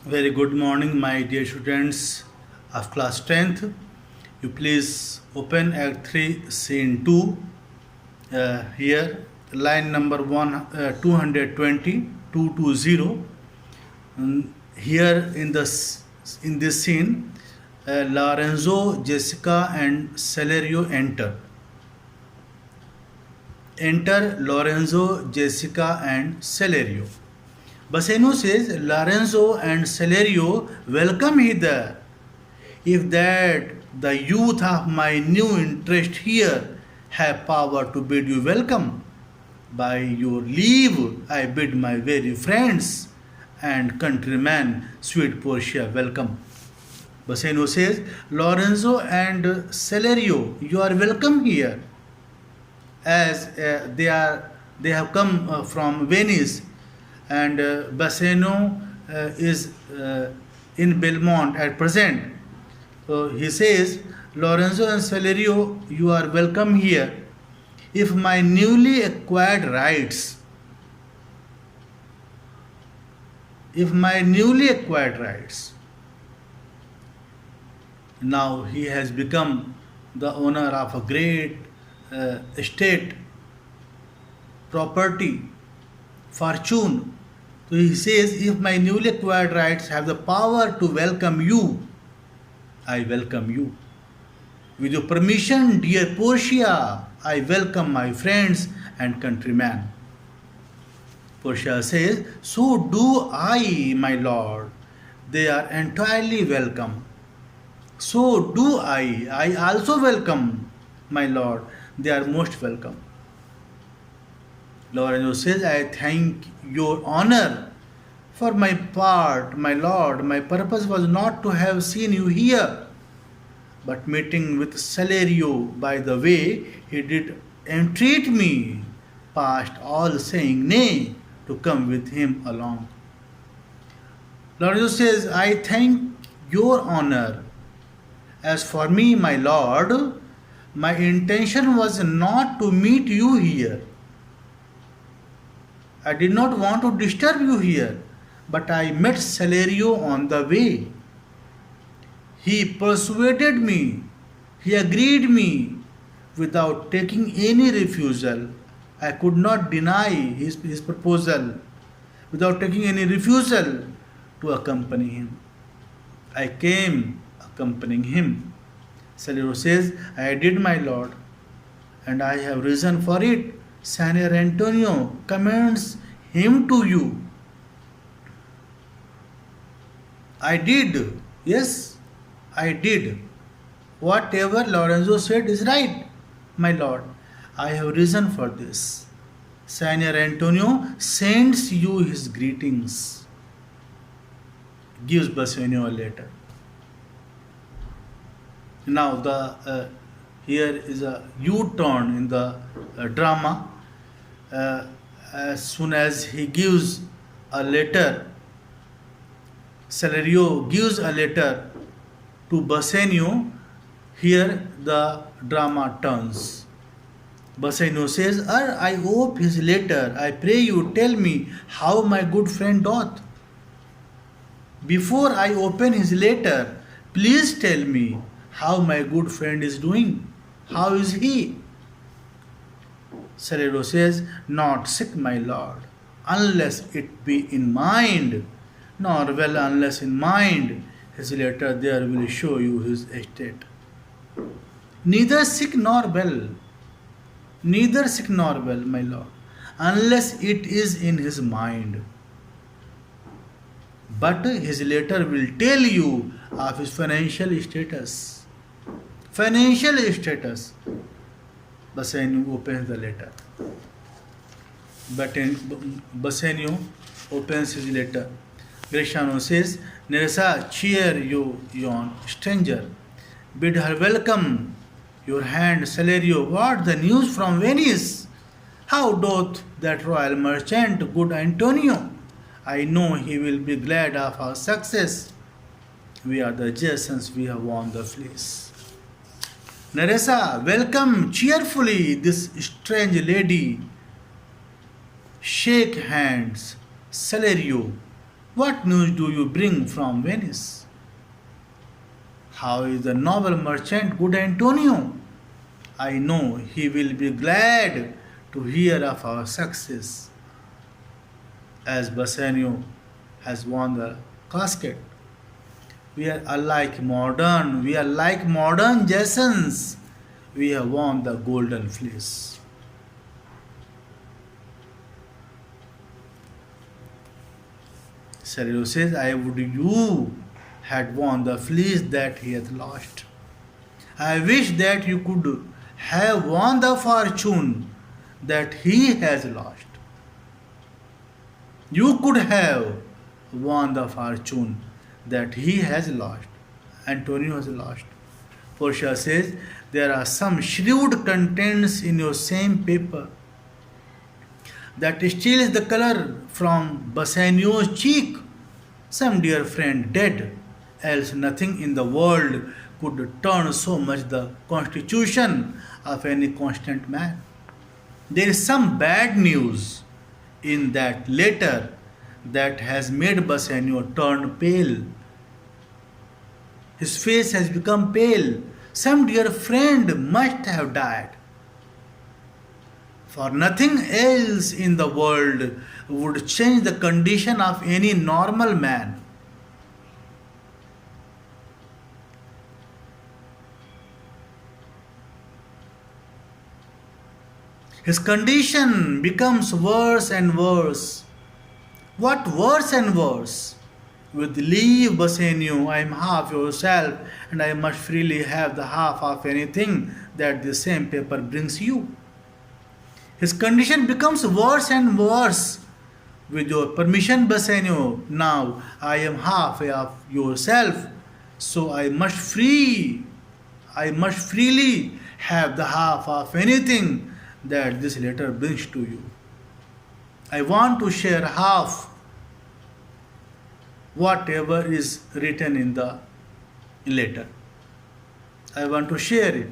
Very good morning, my dear students of class 10th. You please open Act 3, Scene 2. Here, line number 220, 220. Here in this scene, Lorenzo, Jessica, and Celerio enter. Enter Lorenzo, Jessica, and Celerio. Baseno says, Lorenzo and Celerio, welcome hither. If that the youth of my new interest here have power to bid you welcome, by your leave I bid my very friends and countrymen, sweet Portia, welcome. Baseno says, Lorenzo and Celerio, you are welcome here, as they have come from Venice, and Baseno is in Belmont at present. So he says, Lorenzo and Celerio, you are welcome here. If my newly acquired rights, now he has become the owner of a great estate, property, fortune. So he says, if my newly acquired rights have the power to welcome you, I welcome you. With your permission, dear Portia, I welcome my friends and countrymen. Portia says, so do I, my lord. They are entirely welcome. So do I. I also welcome, my lord. They are most welcome. Lorenzo says, I thank your honor. For my part, my lord, my purpose was not to have seen you here, but meeting with Celerio by the way, he did entreat me, past all saying nay, to come with him along. Lorenzo says, I thank your honor. As for me, my lord, my intention was not to meet you here. I did not want to disturb you here, but I met Celerio on the way. He persuaded me, he agreed me without taking any refusal. I could not deny his proposal without taking any refusal to accompany him. I came accompanying him. Celerio says, I did, my lord, and I have reason for it. Senior Antonio commends him to you. I did, yes, I did. Whatever Lorenzo said is right, my lord. I have reason for this. Senior Antonio sends you his greetings. Gives Bassanio a letter. Now here is a U-turn in the drama. As soon as he gives a letter, Celerio gives a letter to Bassanio. Here the drama turns. Bassanio says, I hope his letter. I pray you tell me how my good friend doth. Before I open his letter, please tell me how my good friend is doing. How is he? Celerio says, not sick, my lord, unless it be in mind, nor well unless in mind. His letter there will show you his estate. Neither sick nor well, my lord, unless it is in his mind. But his letter will tell you of his financial status. Bassanio opens the letter. Bassanio opens his letter. Greciano says, Nerissa, cheer you, yon stranger. Bid her welcome. Your hand, Celerio, what the news from Venice? How doth that royal merchant, good Antonio? I know he will be glad of our success. We are the Jasons, we have won the fleece. Nerissa, welcome cheerfully this strange lady. Shake hands, Celerio. What news do you bring from Venice? How is the noble merchant good Antonio? I know he will be glad to hear of our success, as Bassanio has won the casket. We are like modern Jasons. We have won the golden fleece. Celerio says, I would you had won the fleece that he hath lost. I wish that you could have won the fortune that he has lost. You could have won the fortune that he has lost. Antonio has lost. Portia says, there are some shrewd contents in your same paper that steals the color from Bassanio's cheek. Some dear friend dead, else nothing in the world could turn so much the constitution of any constant man. There is some bad news in that letter that has made Bassanio turn pale. His face has become pale. Some dear friend must have died. For nothing else in the world would change the condition of any normal man. His condition becomes worse and worse. What worse and worse? With leave, Bassanio, I am half yourself, and I must freely have the half of anything that the same paper brings you. His condition becomes worse and worse. With your permission, Bassanio, now I am half of yourself, so I must freely have the half of anything that this letter brings to you. I want to share half whatever is written in the letter. I want to share it.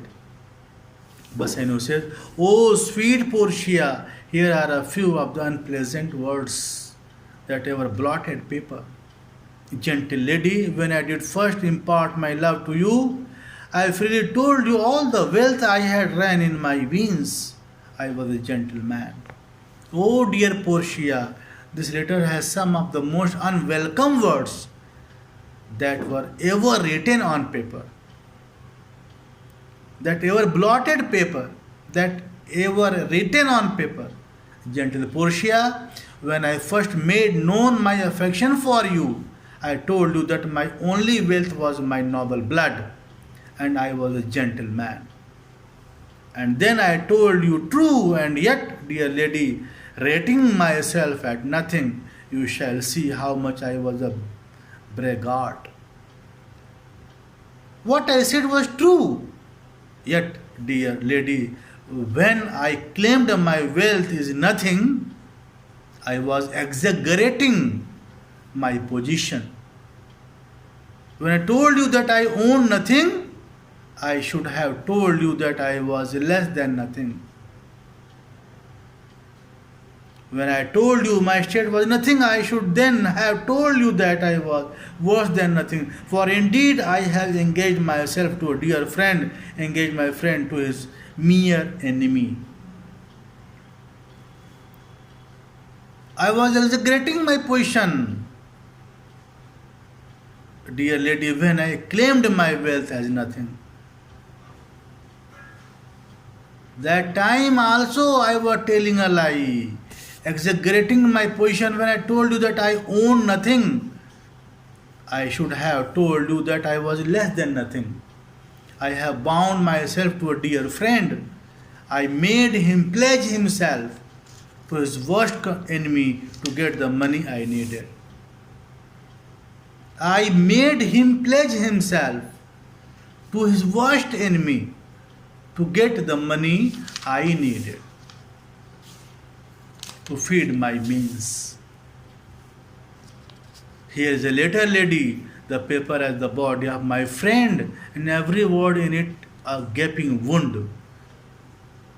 Bassanio says, oh sweet Portia, here are a few of the unpleasant words that ever blotted paper. Gentle lady, when I did first impart my love to you, I freely told you all the wealth I had ran in my veins. I was a gentleman. Oh dear Portia, this letter has some of the most unwelcome words that were ever written on paper, that ever blotted paper, that ever written on paper. Gentle Portia, when I first made known my affection for you, I told you that my only wealth was my noble blood, and I was a gentleman. And then I told you true, and yet, dear lady, rating myself at nothing, you shall see how much I was a braggart. What I said was true. Yet, dear lady, when I claimed my wealth is nothing, I was exaggerating my position. When I told you that I own nothing, I should have told you that I was less than nothing. When I told you my state was nothing, I should then have told you that I was worse than nothing. For indeed I have engaged myself to a dear friend, engaged my friend to his mere enemy. I was exaggerating my position, dear lady, when I claimed my wealth as nothing. That time also I was telling a lie, exaggerating my position when I told you that I own nothing. I should have told you that I was less than nothing. I have bound myself to a dear friend. I made him pledge himself to his worst enemy to get the money I needed. I made him pledge himself to his worst enemy to get the money I needed to feed my means. Here is a letter, lady. The paper has the body of my friend, and every word in it a gaping wound,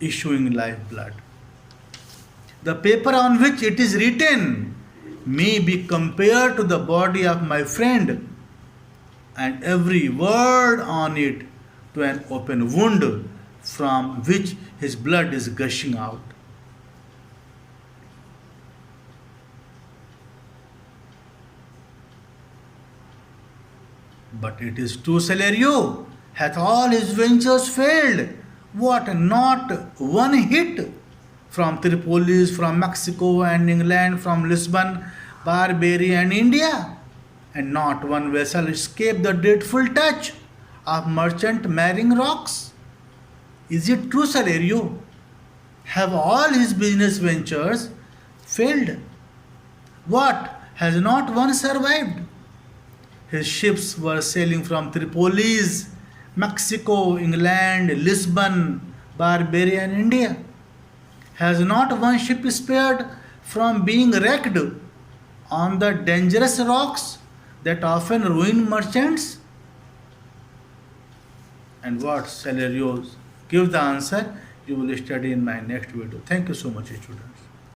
issuing lifeblood. The paper on which it is written may be compared to the body of my friend, and every word on it to an open wound from which his blood is gushing out. But it is true, Celerio hath all his ventures failed. What, not one hit from Tripolis, from Mexico and England, from Lisbon, Barbary and India, and not one vessel escaped the dreadful touch of merchant marrying rocks. Is it true, Celerio? Have all his business ventures failed? What, has not one survived? His ships were sailing from Tripolis, Mexico, England, Lisbon, Barbary, and India. Has not one ship spared from being wrecked on the dangerous rocks that often ruin merchants? And what Celerios give the answer, you will study in my next video. Thank you so much, students.